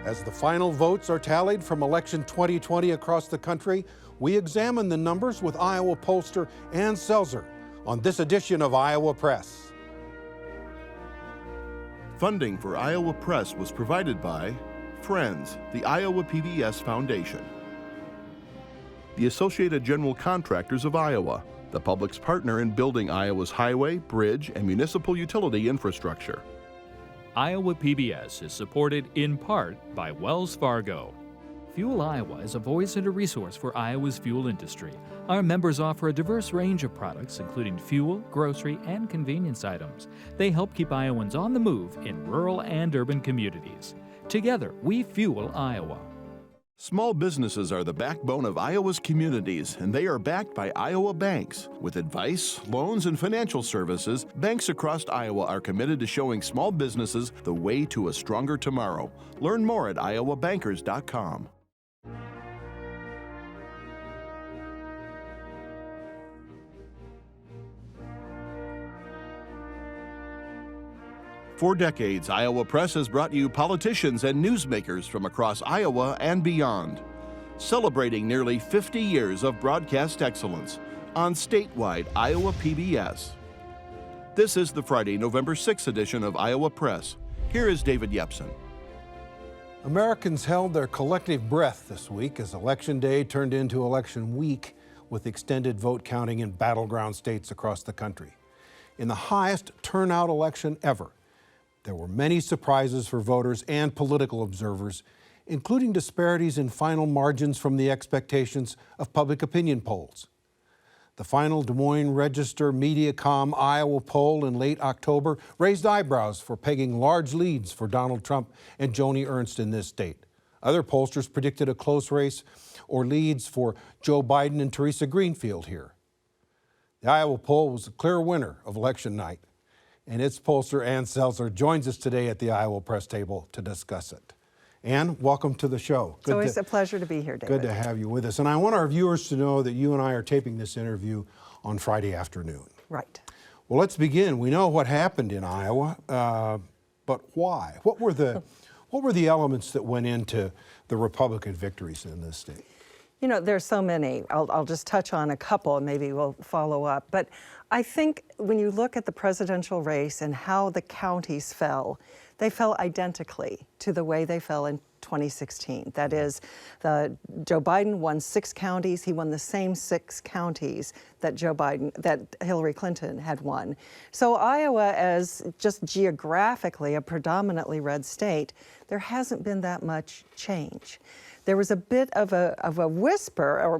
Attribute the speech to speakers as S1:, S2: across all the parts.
S1: As the final votes are tallied from election 2020 across the country, we examine the numbers with Iowa pollster and Selzer on this edition of Iowa Press.
S2: Funding for Iowa Press was provided by Friends, the Iowa PBS Foundation, the Associated General Contractors of Iowa, the public's partner in building Iowa's highway, bridge, and municipal utility infrastructure.
S3: Iowa PBS is supported in part by Wells Fargo. Fuel Iowa is a voice and a resource for Iowa's fuel industry. Our members offer a diverse range of products, including fuel, grocery, and convenience items. They help keep Iowans on the move in rural and urban communities. Together, we fuel Iowa.
S2: Small businesses are the backbone of Iowa's communities, and they are backed by Iowa banks. With advice, loans, and financial services, banks across Iowa are committed to showing small businesses the way to a stronger tomorrow. Learn more at iowabankers.com. For decades, Iowa Press has brought you politicians and newsmakers from across Iowa and beyond, celebrating nearly 50 years of broadcast excellence on statewide Iowa PBS. This is the Friday, November 6th edition of Iowa Press. Here is David Yepsen.
S1: Americans held their collective breath this week as Election Day turned into Election Week with extended vote counting in battleground states across the country. In the highest turnout election ever, there were many surprises for voters and political observers, including disparities in final margins from the expectations of public opinion polls. The final Des Moines Register Mediacom Iowa poll in late October raised eyebrows for pegging large leads for Donald Trump and Joni Ernst in this state. Other pollsters predicted a close race or leads for Joe Biden and Teresa Greenfield here. The Iowa poll was the clear winner of election night, and its pollster Ann Selzer joins us today at the Iowa Press table to discuss it. Ann, welcome to the show.
S4: It's always a pleasure to be here, David.
S1: Good to have you with us. And I want our viewers to know that you and I are taping this interview on Friday afternoon.
S4: Right.
S1: Well, let's begin. We know what happened in Iowa, but why? What were the elements that went into the Republican victories in this state?
S4: You know, there's so many. I'll just touch on a couple and maybe we'll follow up. But I think when you look at the presidential race and how the counties fell, they fell identically to the way they fell in 2016. That is, Joe Biden won 6 counties. He won the same 6 counties that Hillary Clinton had won. So Iowa, as just geographically a predominantly red state, there hasn't been that much change. There was a bit of a whisper, or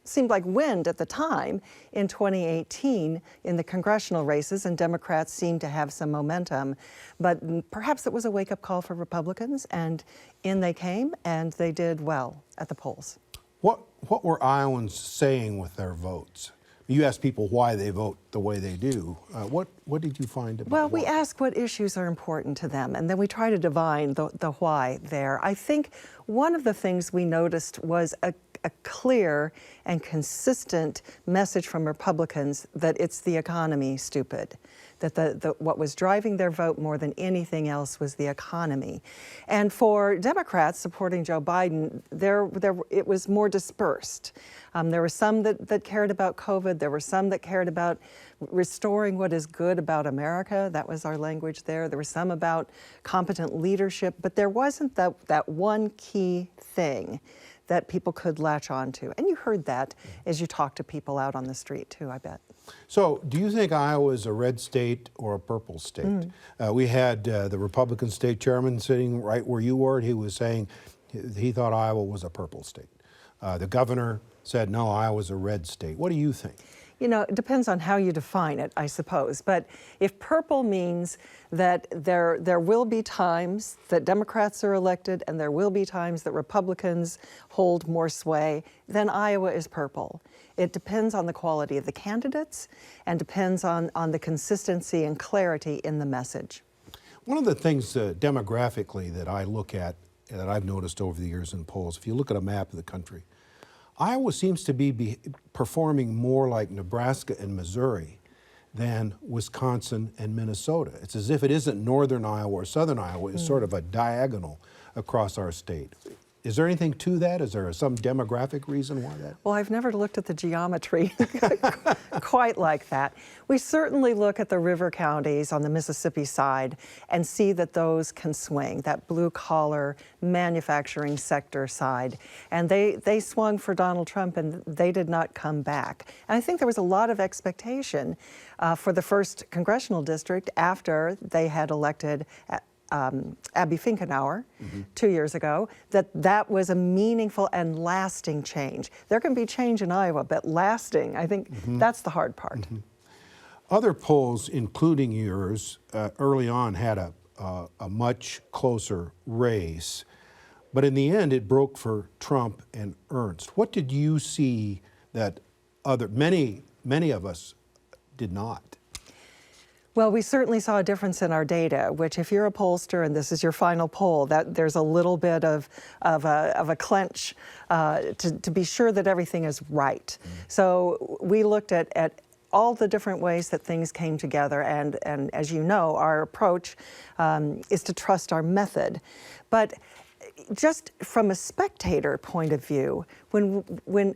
S4: seemed like wind at the time, in 2018 in the congressional races, and Democrats seemed to have some momentum. But perhaps it was a wake-up call for Republicans, and in they came, and they did well at the polls.
S1: What were Iowans saying with their votes? You ask people why they vote the way they do. What did you find about
S4: Well, we ask what issues are important to them, and then we try to divine the why there. I think one of the things we noticed was a clear and consistent message from Republicans that it's the economy, stupid. That what was driving their vote more than anything else was the economy. And for Democrats supporting Joe Biden, it was more dispersed. There were some that cared about COVID. There were some that cared about restoring what is good about America. That was our language there. There were some about competent leadership, but there wasn't that one key thing that people could latch on to. And you heard that as you talked to people out on the street too, I bet.
S1: So do you think Iowa is a red state or a purple state? We had the Republican state chairman sitting right where you were, and he was saying he thought Iowa was a purple state. The governor said, no, Iowa's a red state. What do you think?
S4: You know, it depends on how you define it, I suppose. But if purple means that there will be times that Democrats are elected and there will be times that Republicans hold more sway, then Iowa is purple. It depends on the quality of the candidates and depends on the consistency and clarity in the message.
S1: One of the things demographically that I look at, that I've noticed over the years in polls, if you look at a map of the country, Iowa seems to be performing more like Nebraska and Missouri than Wisconsin and Minnesota. It's as if it isn't northern Iowa or southern Iowa, it's sort of a diagonal across our state. Is there anything to that? Is there some demographic reason why that?
S4: Well, I've never looked at the geometry quite like that. We certainly look at the river counties on the Mississippi side and see that those can swing, that blue-collar manufacturing sector side. And they swung for Donald Trump, and they did not come back. And I think there was a lot of expectation for the first congressional district after they had elected Abby Finkenauer 2 years ago, that was a meaningful and lasting change. There can be change in Iowa, but lasting, I think that's the hard part.
S1: Other polls, including yours, early on had a much closer race, but in the end it broke for Trump and Ernst. What did you see that many of us did not?
S4: Well, we certainly saw a difference in our data, which if you're a pollster and this is your final poll, that there's a little bit of a clench to be sure that everything is right. So we looked at all the different ways that things came together, and as you know, our approach is to trust our method. But just from a spectator point of view, when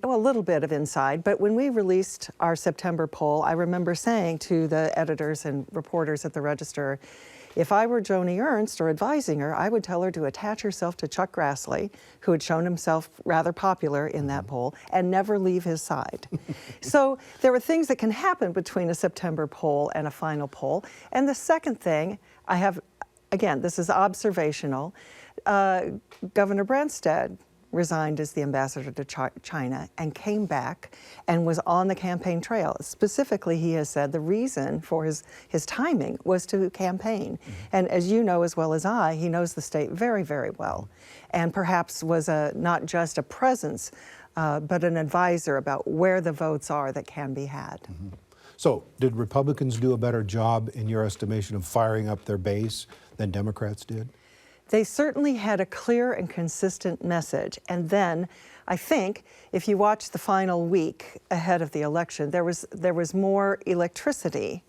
S4: a little bit of inside, but when we released our September poll, I remember saying to the editors and reporters at the Register, if I were Joni Ernst or advising her, I would tell her to attach herself to Chuck Grassley, who had shown himself rather popular in that poll, and never leave his side. So there were things that can happen between a September poll and a final poll. And the second thing, I have, again, this is observational, Governor Branstad resigned as the ambassador to China and came back and was on the campaign trail. Specifically, he has said the reason for his timing was to campaign. And as you know as well as I, he knows the state very, very well, and perhaps was not just a presence, but an advisor about where the votes are that can be had.
S1: So did Republicans do a better job, in your estimation, of firing up their base than Democrats did?
S4: They certainly had a clear and consistent message. And then I think if you watch the final week ahead of the election, there was more electricity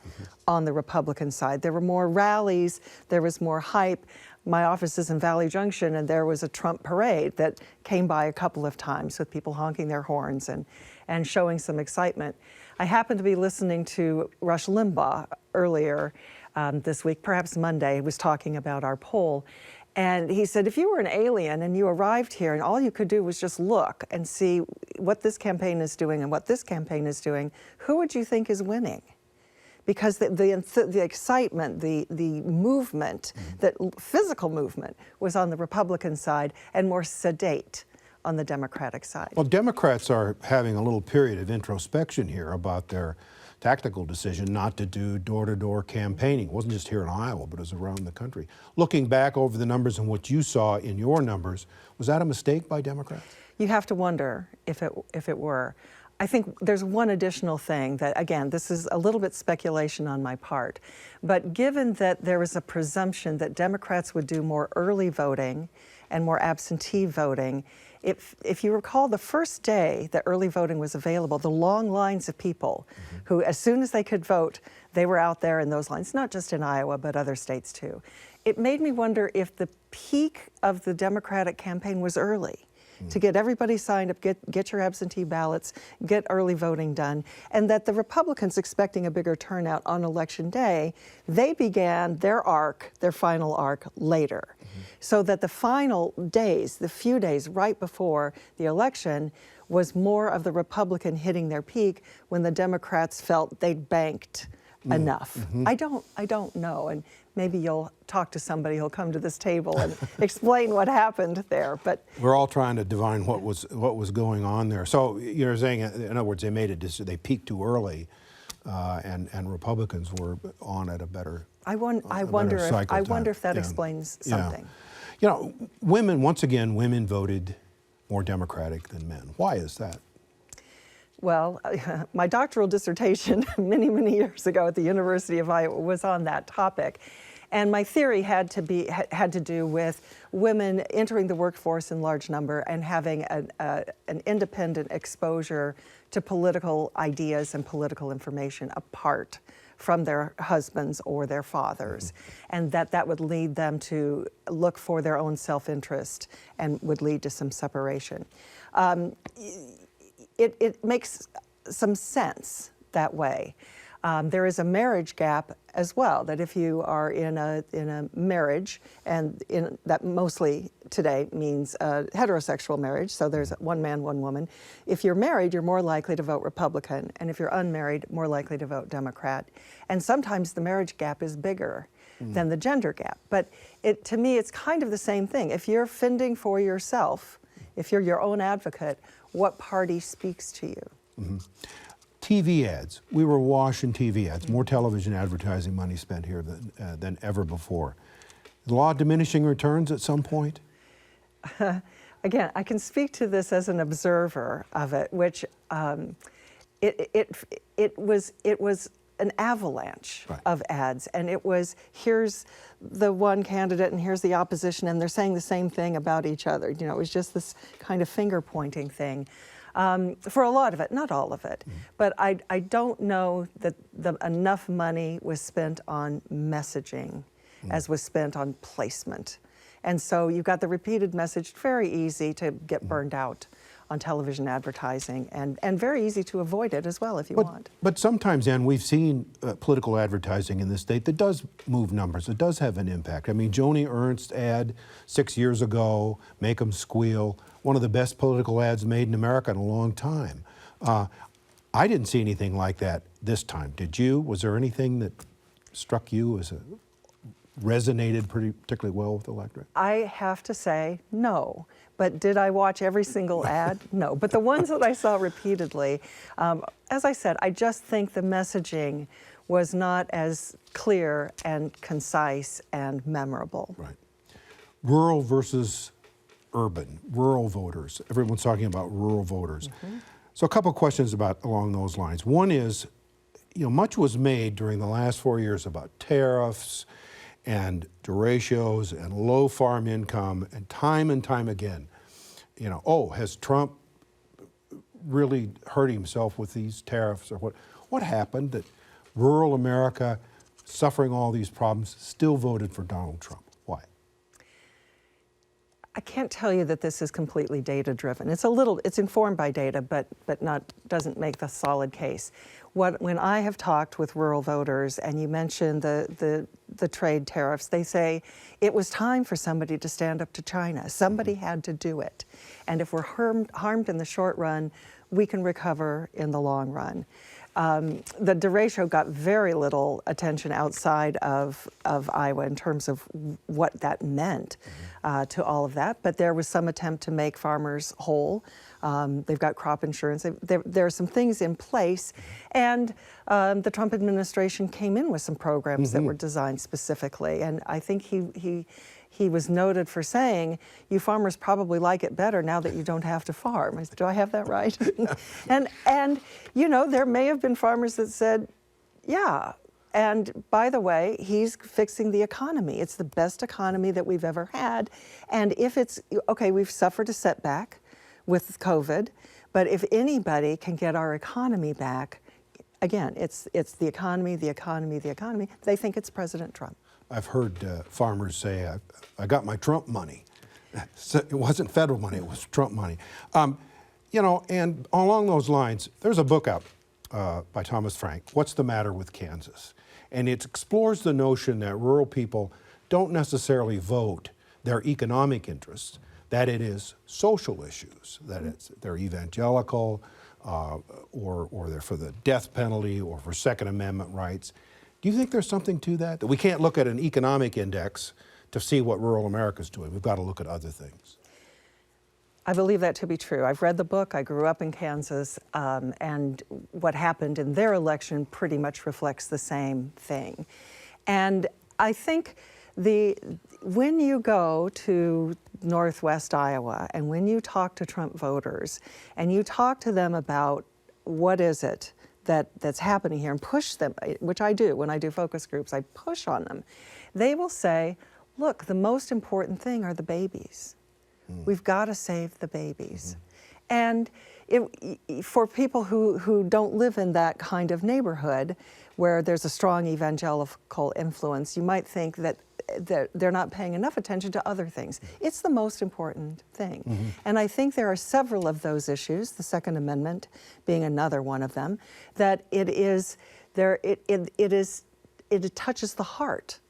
S4: on the Republican side. There were more rallies, there was more hype. My office is in Valley Junction, and there was a Trump parade that came by a couple of times with people honking their horns and showing some excitement. I happened to be listening to Rush Limbaugh earlier this week, perhaps Monday. He was talking about our poll. And he said, if you were an alien and you arrived here and all you could do was just look and see what this campaign is doing and what this campaign is doing, who would you think is winning? Because the excitement, the movement, the physical movement was on the Republican side and more sedate on the Democratic side.
S1: Well, Democrats are having a little period of introspection here about their tactical decision not to do door-to-door campaigning. It wasn't just here in Iowa, but it was around the country. Looking back over the numbers and what you saw in your numbers, was that a mistake by Democrats?
S4: You have to wonder if it were. I think there's one additional thing that, again, this is a little bit speculation on my part, but given that there was a presumption that Democrats would do more early voting and more absentee voting, if you recall, the first day that early voting was available, the long lines of people who, as soon as they could vote, they were out there in those lines, not just in Iowa, but other states too. It made me wonder if the peak of the Democratic campaign was early, to get everybody signed up, get your absentee ballots, get early voting done, and that the Republicans, expecting a bigger turnout on Election Day, they began their final arc later. So that the final days, the few days right before the election, was more of the Republican hitting their peak when the Democrats felt they'd banked enough. I don't know, and maybe you'll talk to somebody who'll come to this table and explain what happened there. But
S1: we're all trying to divine what was going on there. So you're saying, in other words, they made a decision, they peaked too early, and Republicans were on at a better.
S4: I wonder if that explains something.
S1: You know, once again, women voted more Democratic than men. Why is that?
S4: Well, my doctoral dissertation many, many years ago at the University of Iowa was on that topic. And my theory had to do with women entering the workforce in large number and having an independent exposure to political ideas and political information apart from their husbands or their fathers, and that would lead them to look for their own self-interest and would lead to some separation. It makes some sense that way. There is a marriage gap as well, that if you are in a marriage, and that mostly today means heterosexual marriage, so there's one man, one woman. If you're married, you're more likely to vote Republican, and if you're unmarried, more likely to vote Democrat. And sometimes the marriage gap is bigger than the gender gap. But to me, it's kind of the same thing. If you're fending for yourself, if you're your own advocate, what party speaks to you?
S1: TV ads. We were awash in TV ads. More television advertising money spent here than ever before. The law of diminishing returns at some point?
S4: Again, I can speak to this as an observer of it, which it was an avalanche of ads, and it was, here's the one candidate and here's the opposition, and they're saying the same thing about each other. You know, it was just this kind of finger-pointing thing. For a lot of it, not all of it, but I don't know that enough money was spent on messaging as was spent on placement. And so you've got the repeated message, very easy to get burned out on television advertising, and very easy to avoid it as well if you want.
S1: But sometimes, Ann, we've seen political advertising in this state that does move numbers. It does have an impact. I mean, Joni Ernst ad 6 years ago, Make 'em Squeal, one of the best political ads made in America in a long time. I didn't see anything like that this time. Did you? Was there anything that struck you as resonated particularly well with the electorate?
S4: I have to say no. But did I watch every single ad? No. But the ones that I saw repeatedly, as I said, I just think the messaging was not as clear and concise and memorable.
S1: Right. Rural versus urban, rural voters. Everyone's talking about rural voters. So a couple of questions along those lines. One is, much was made during the last 4 years about tariffs and derechos and low farm income, and time again, has Trump really hurt himself with these tariffs, or what happened that rural America, suffering all these problems, still voted for Donald Trump? Why?
S4: I can't tell you that this is completely data-driven. It's informed by data, but doesn't make the solid case. When I have talked with rural voters, and you mentioned the trade tariffs, they say it was time for somebody to stand up to China. Somebody had to do it. And if we're harmed in the short run, we can recover in the long run. The derecho got very little attention outside of Iowa in terms of what that meant to all of that, but there was some attempt to make farmers whole. They've got crop insurance. There are some things in place, and the Trump administration came in with some programs that were designed specifically, and I think he was noted for saying, you farmers probably like it better now that you don't have to farm. I said, do I have that right? and there may have been farmers that said, yeah. And by the way, he's fixing the economy. It's the best economy that we've ever had. And if it's, okay, we've suffered a setback with COVID, but if anybody can get our economy back, again, it's the economy, the economy, the economy. They think it's President Trump.
S1: I've heard farmers say, I got my Trump money. It wasn't federal money, it was Trump money. And along those lines, there's a book out by Thomas Frank, What's the Matter with Kansas? And it explores the notion that rural people don't necessarily vote their economic interests, that it is social issues, that they're evangelical, or they're for the death penalty, or for Second Amendment rights. Do you think there's something to that? That we can't look at an economic index to see what rural America's doing. We've got to look at other things.
S4: I believe that to be true. I've read the book. I grew up in Kansas, and what happened in their election pretty much reflects the same thing. And I think when you go to Northwest Iowa and when you talk to Trump voters and you talk to them about what is it that's happening here and push them, which I do when I do focus groups, I push on them. They will say, look, the most important thing are the babies. We've got to save the babies. And for people who don't live in that kind of neighborhood where there's a strong evangelical influence, you might think that they're not paying enough attention to other things. It's the most important thing. And I think there are several of those issues, the Second Amendment being another one of them, that it touches the heart.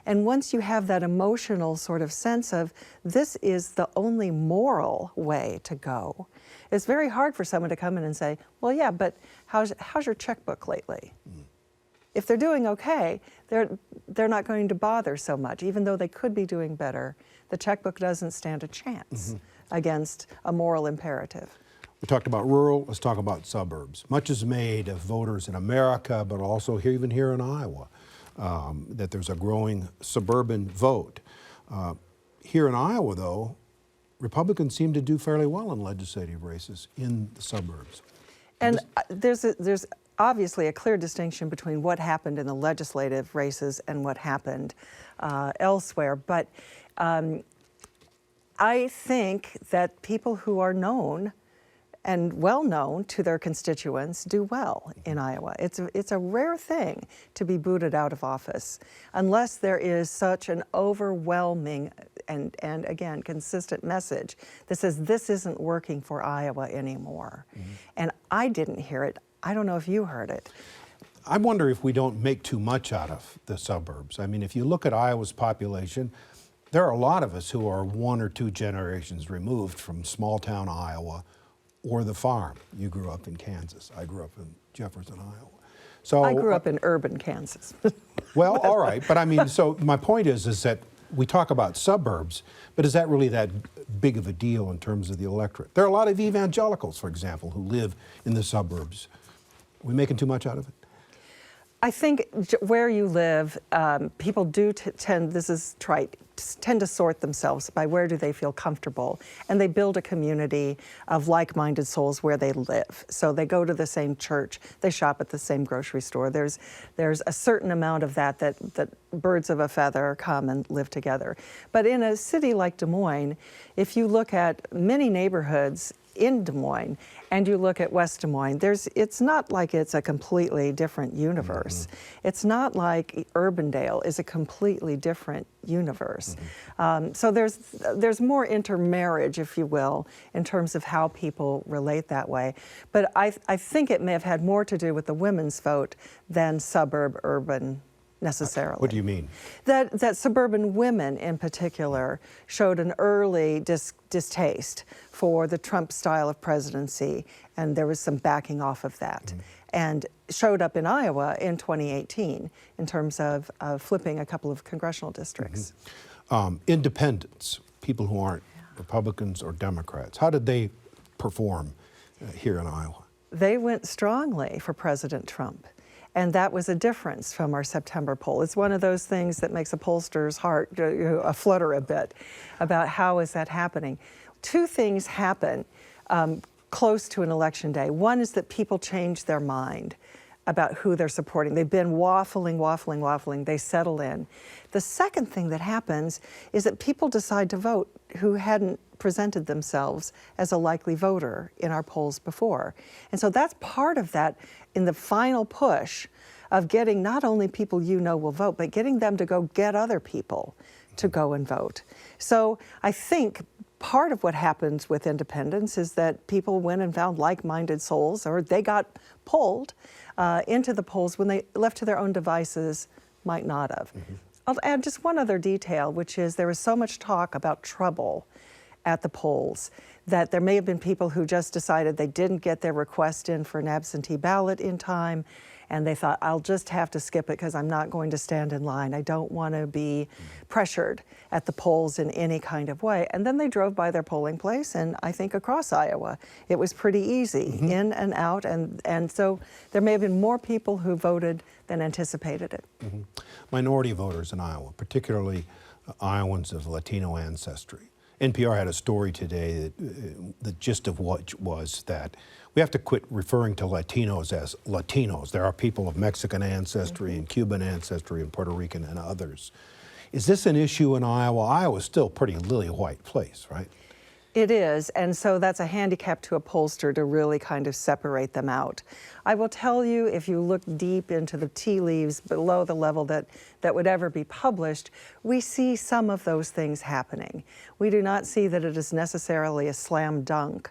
S4: And once you have that emotional sort of sense of this is the only moral way to go, it's very hard for someone to come in and say, well, yeah, but how's your checkbook lately? If they're doing okay, they're not going to bother so much, even though they could be doing better. The checkbook doesn't stand a chance against a moral imperative.
S1: We talked about rural, let's talk about suburbs. Much is made of voters in America, but also here, even here in Iowa, that there's a growing suburban vote. Here in Iowa, though, Republicans seem to do fairly well in legislative races in the suburbs.
S4: And there's obviously a clear distinction between what happened in the legislative races and what happened elsewhere. But I think that people who are known and well known to their constituents do well in Iowa. It's a rare thing to be booted out of office unless there is such an overwhelming and again, consistent message that says this isn't working for Iowa anymore. And I didn't hear it. I don't know if you heard it.
S1: I wonder if we don't make too much out of the suburbs. I mean, if you look at Iowa's population, there are a lot of us who are 1 or 2 generations removed from small town Iowa or the farm. You grew up in Kansas. I grew up in Jefferson, Iowa. So
S4: I grew up in urban Kansas.
S1: Well, all right, but I mean, so my point is that we talk about suburbs, but is that really that big of a deal in terms of the electorate? There are a lot of evangelicals, for example, who live in the suburbs. Are we making too much out of it?
S4: I think where you live, people do tend, this is trite, tend to sort themselves by where do they feel comfortable. And they build a community of like-minded souls where they live. So they go to the same church, they shop at the same grocery store. There's a certain amount of that birds of a feather come and live together. But in a city like Des Moines, if you look at many neighborhoods in Des Moines and you look at West Des Moines, it's not like it's a completely different universe. It's not like Urbandale is a completely different universe. So there's more intermarriage, if you will, in terms of how people relate that way. But I think it may have had more to do with the women's vote than suburb-urban necessarily.
S1: What do you mean?
S4: That suburban women in particular showed an early distaste for the Trump style of presidency, and there was some backing off of that. And showed up in Iowa in 2018 in terms of flipping a couple of congressional districts.
S1: Independents, people who aren't Republicans or Democrats, how did they perform here in Iowa?
S4: They went strongly for President Trump. And that was a difference from our September poll. It's one of those things that makes a pollster's heart flutter a bit about how is that happening. 2 things happen close to an election day. One is that people change their mind about who they're supporting. They've been waffling. They settle in. The second thing that happens is that people decide to vote who hadn't presented themselves as a likely voter in our polls before. And so that's part of that in the final push of getting not only people you know will vote, but getting them to go get other people to go and vote. So I think part of what happens with independents is that people went and found like-minded souls, or they got pulled into the polls when they left to their own devices might not have. I'll add just one other detail, which is there was so much talk about trouble at the polls that there may have been people who just decided they didn't get their request in for an absentee ballot in time, and they thought, I'll just have to skip it because I'm not going to stand in line. I don't want to be pressured at the polls in any kind of way. And then they drove by their polling place, and I think across Iowa, it was pretty easy, in and out, and so there may have been more people who voted than anticipated it.
S1: Minority voters in Iowa, particularly Iowans of Latino ancestry. NPR had a story today that the gist of what was that we have to quit referring to Latinos as Latinos. There are people of Mexican ancestry and Cuban ancestry and Puerto Rican and others. Is this an issue in Iowa? Iowa's still a pretty lily-white place, right?
S4: It is, and so that's a handicap to a pollster to really kind of separate them out. I will tell you, if you look deep into the tea leaves below the level that would ever be published, we see some of those things happening. We do not see that it is necessarily a slam dunk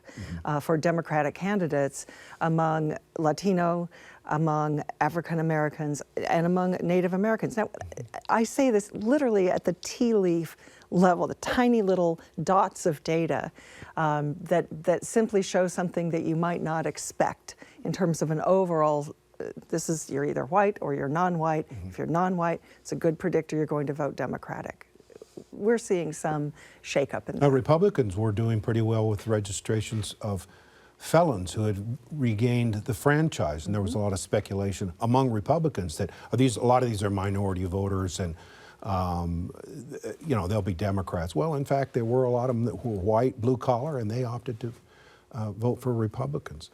S4: for Democratic candidates among Latino, among African Americans, and among Native Americans. Now, I say this literally at the tea leaf level, the tiny little dots of data that simply show something that you might not expect in terms of an overall, this is, you're either white or you're non-white. If you're non-white, it's a good predictor you're going to vote Democratic. We're seeing some shakeup in that.
S1: Now, Republicans were doing pretty well with registrations of felons who had regained the franchise, and there was a lot of speculation among Republicans that a lot of these are minority voters, and you know, they'll be Democrats. Well, in fact, there were a lot of them that were white, blue collar, and they opted to vote for Republicans.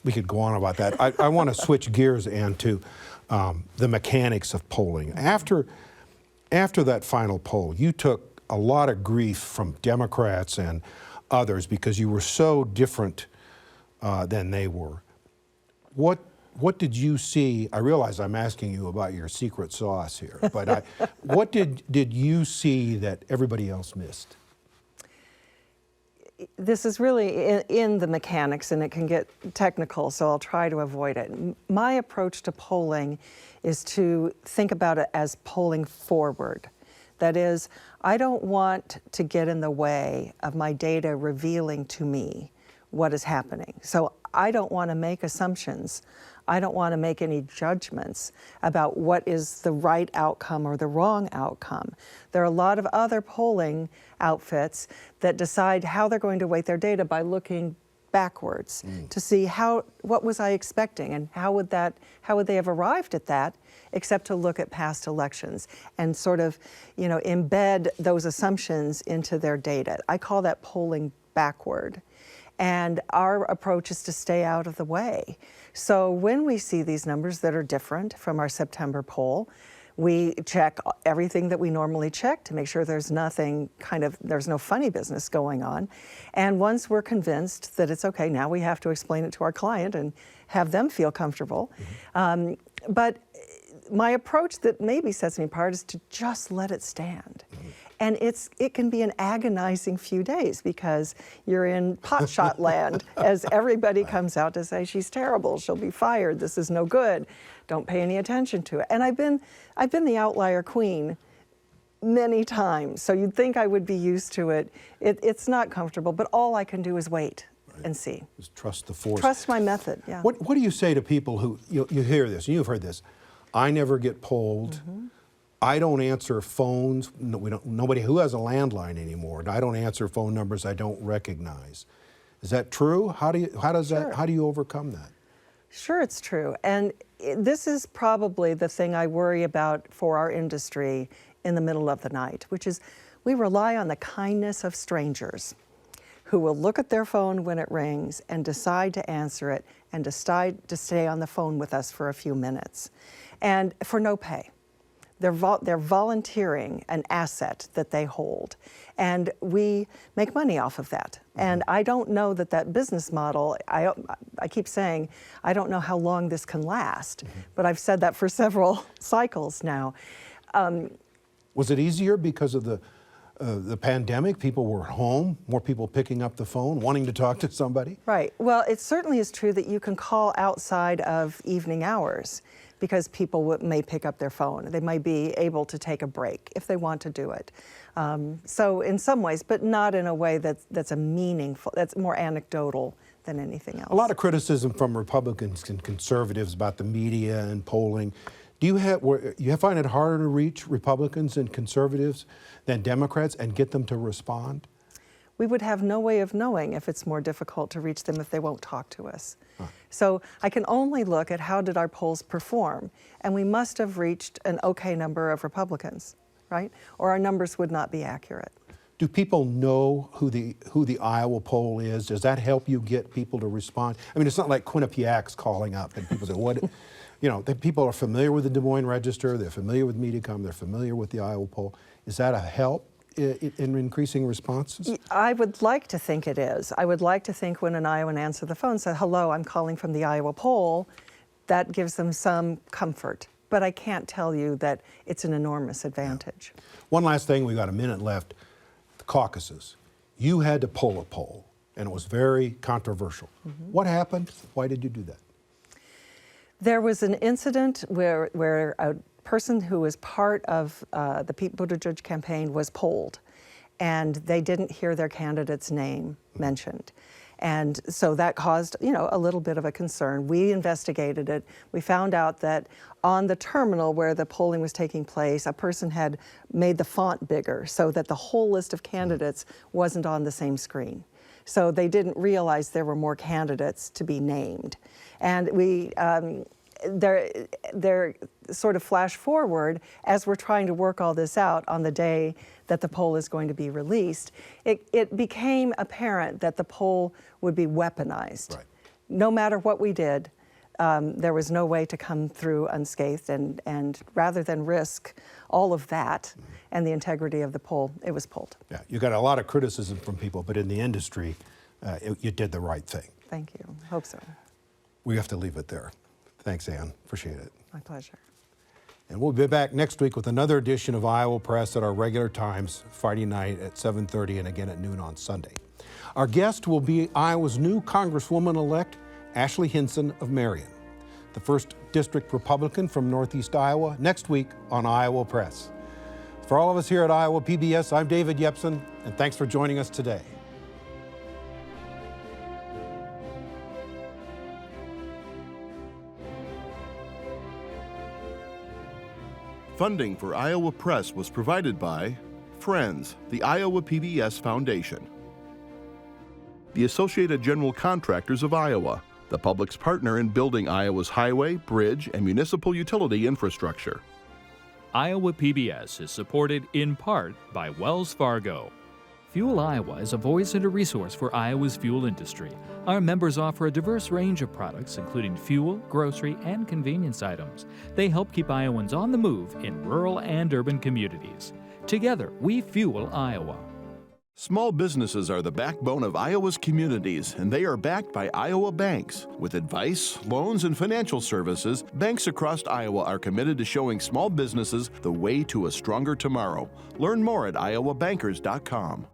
S1: We could go on about that. I want to switch gears, Ann, to the mechanics of polling. After that final poll, you took a lot of grief from Democrats and others because you were so different than they were. What did you see? I realize I'm asking you about your secret sauce here, but what did you see that everybody else missed?
S4: This is really in the mechanics, and it can get technical, so I'll try to avoid it. My approach to polling is to think about it as polling forward. That is, I don't want to get in the way of my data revealing to me what is happening. So I don't want to make assumptions. I don't want to make any judgments about what is the right outcome or the wrong outcome. There are a lot of other polling outfits that decide how they're going to weight their data by looking backwards to see what was I expecting, and how would they have arrived at that, except to look at past elections and sort of, you know, embed those assumptions into their data. I call that polling backward. And our approach is to stay out of the way. So when we see these numbers that are different from our September poll, we check everything that we normally check to make sure there's nothing there's no funny business going on. And once we're convinced that it's okay, now we have to explain it to our client and have them feel comfortable. But my approach that maybe sets me apart is to just let it stand. And it can be an agonizing few days because you're in potshot land as everybody comes out to say, she's terrible, she'll be fired, this is no good, don't pay any attention to it. And I've been the outlier queen many times, so you'd think I would be used to it. It's not comfortable, but all I can do is wait and see.
S1: Just trust the force.
S4: Trust my method, yeah.
S1: What do you say to people who, you hear this, and you've heard this, I never get polled, I don't answer phones. No, nobody who has a landline anymore. I don't answer phone numbers I don't recognize. Is that true? How do you overcome that?
S4: Sure, it's true. And this is probably the thing I worry about for our industry in the middle of the night, which is we rely on the kindness of strangers who will look at their phone when it rings and decide to answer it and decide to stay on the phone with us for a few minutes, and for no pay. They're volunteering an asset that they hold, and we make money off of that. And I don't know that business model, I keep saying, I don't know how long this can last, but I've said that for several cycles now.
S1: Was it easier because of the pandemic? People were home, more people picking up the phone, wanting to talk to somebody?
S4: Right. Well, it certainly is true that you can call outside of evening hours because people may pick up their phone. They might be able to take a break if they want to do it. So in some ways, but not in a way that's more anecdotal than anything else.
S1: A lot of criticism from Republicans and conservatives about the media and polling. Do you find it harder to reach Republicans and conservatives than Democrats and get them to respond?
S4: We would have no way of knowing if it's more difficult to reach them if they won't talk to us. So I can only look at how did our polls perform, and we must have reached an okay number of Republicans, right? Or our numbers would not be accurate.
S1: Do people know who the Iowa poll is? Does that help you get people to respond? I mean, it's not like Quinnipiac's calling up and people say, what? You know, people are familiar with the Des Moines Register, they're familiar with Mediacom, they're familiar with the Iowa poll. Is that a help? in increasing responses?
S4: I would like to think it is. I would like to think when an Iowan answers the phone and says, hello, I'm calling from the Iowa poll, that gives them some comfort. But I can't tell you that it's an enormous advantage.
S1: Yeah. One last thing, we got a minute left. The caucuses. You had to pull a poll, and it was very controversial. What happened? Why did you do that?
S4: There was an incident where a person who was part of the Pete Buttigieg campaign was polled, and they didn't hear their candidate's name mentioned. And so that caused, a little bit of a concern. We investigated it. We found out that on the terminal where the polling was taking place, a person had made the font bigger so that the whole list of candidates wasn't on the same screen. So they didn't realize there were more candidates to be named. And we, they're sort of flash forward as we're trying to work all this out on the day that the poll is going to be released. It became apparent that the poll would be weaponized.
S1: Right.
S4: No matter what we did, there was no way to come through unscathed, and rather than risk all of that and the integrity of the poll, it was pulled.
S1: Yeah, you got a lot of criticism from people, but in the industry, you did the right thing.
S4: Thank you. Hope so.
S1: We have to leave it there. Thanks, Ann. Appreciate it.
S4: My pleasure.
S1: And we'll be back next week with another edition of Iowa Press at our regular times, Friday night at 7:30 and again at noon on Sunday. Our guest will be Iowa's new Congresswoman-elect, Ashley Hinson of Marion, the 1st District Republican from Northeast Iowa, next week on Iowa Press. For all of us here at Iowa PBS, I'm David Yepsen, and thanks for joining us today.
S2: Funding for Iowa Press was provided by Friends, the Iowa PBS Foundation, the Associated General Contractors of Iowa, the public's partner in building Iowa's highway, bridge, and municipal utility infrastructure.
S3: Iowa PBS is supported in part by Wells Fargo. FUELIowa is a voice and a resource for Iowa's fuel industry. Our members offer a diverse range of products, including fuel, grocery, and convenience items. They help keep Iowans on the move in rural and urban communities. Together, we fuel Iowa.
S2: Small businesses are the backbone of Iowa's communities, and they are backed by Iowa banks. With advice, loans, and financial services, banks across Iowa are committed to showing small businesses the way to a stronger tomorrow. Learn more at iowabankers.com.